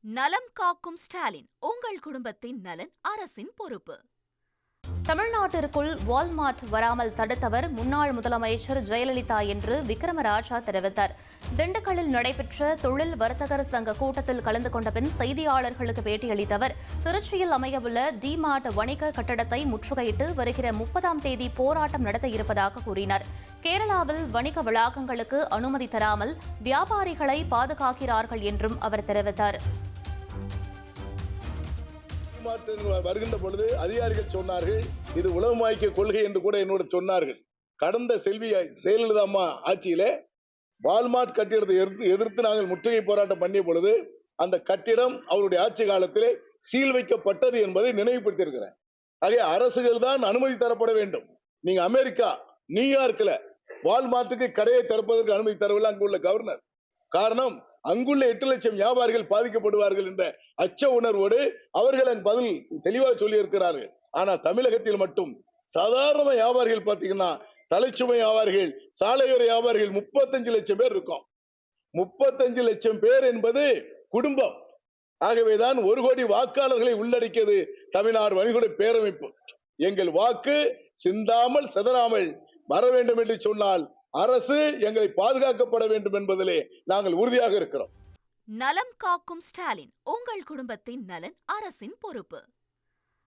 நலம் காக்கும் ஸ்டாலின், உங்கள் குடும்பத்தின் நலன் அரசின் பொறுப்பு. தமிழ்நாட்டிற்குள் வால்மார்ட் வராமல் தடுத்தவர் முன்னாள் முதலமைச்சர் ஜெயலலிதா என்று விக்ரமராஜா தெரிவித்தார். திண்டுக்கல்லில் நடைபெற்ற தொழில் வர்த்தகர் சங்க கூட்டத்தில் கலந்து கொண்ட பின் செய்தியாளர்களுக்கு பேட்டியளித்த அவர், திருச்சியில் அமையவுள்ள டிமார்ட் வணிக கட்டடத்தை முற்றுகையிட்டு வருகிற 30ஆம் தேதி போராட்டம் நடத்த இருப்பதாக கூறினார். கேரளாவில் வணிக வளாகங்களுக்கு அனுமதி தராமல் வியாபாரிகளை பாதுகாக்கிறார்கள் என்றும் அவர் தெரிவித்தார். வருகின்ற பொழுது அதிகாரிகள் சொன்னார்கள், இது உலகமயக்க கொள்கை என்று கூட என்னோட சொன்னார்கள். கடந்த ஜெயலலிதா அம்மா ஆட்சியிலே வால்மார்ட் கட்டிடத்தை எதிர்த்து நாங்கள் முற்றுகை போராட்டம் பண்ணிய பொழுது அந்த கட்டிடம் அவருடைய ஆட்சி காலத்திலே சீல் வைக்கப்பட்டது என்பதை நினைவுபடுத்தியிருக்கிறேன். ஆகிய அரசுகள் தான் அனுமதி தரப்பட வேண்டும். நீங்க அமெரிக்கா நியூயார்க்ல வால்மார்ட்டுக்கு கடையை திறப்பதற்கு அனுமதி தரவில்லை அங்குள்ள கவர்னர். காரணம், அங்குள்ள 8 லட்சம் வியாபாரிகள் பாதிக்கப்படுவார்கள் என்ற அச்ச உணர்வோடு அவர்கள் பதில் தெளிவாக சொல்லி இருக்கிறார்கள். ஆனா தமிழகத்தில் மட்டும் சாதாரண வியாபாரிகள் பாத்தீங்கன்னா, தலைச்சுமை வியாபாரிகள், சாலையோர வியாபாரிகள் 35 லட்சம் பேர் இருக்கும். 35 லட்சம் பேர் என்பது குடும்பம். ஆகவேதான் 1 கோடி வாக்காளர்களை உள்ளடக்கியது தமிழ்நாடு வணிகோட பேரமைப்பு. எங்கள் வாக்கு சிந்தாமல் சிதறாமல் வர வேண்டும் என்று சொன்னால் அரசு எங்களை பாதுகாக்கப்பட வேண்டும் என்பதிலே நாங்கள் உறுதியாக இருக்கிறோம். நலம் காக்கும் ஸ்டாலின், உங்கள் குடும்பத்தின் நலன் அரசின் பொறுப்பு.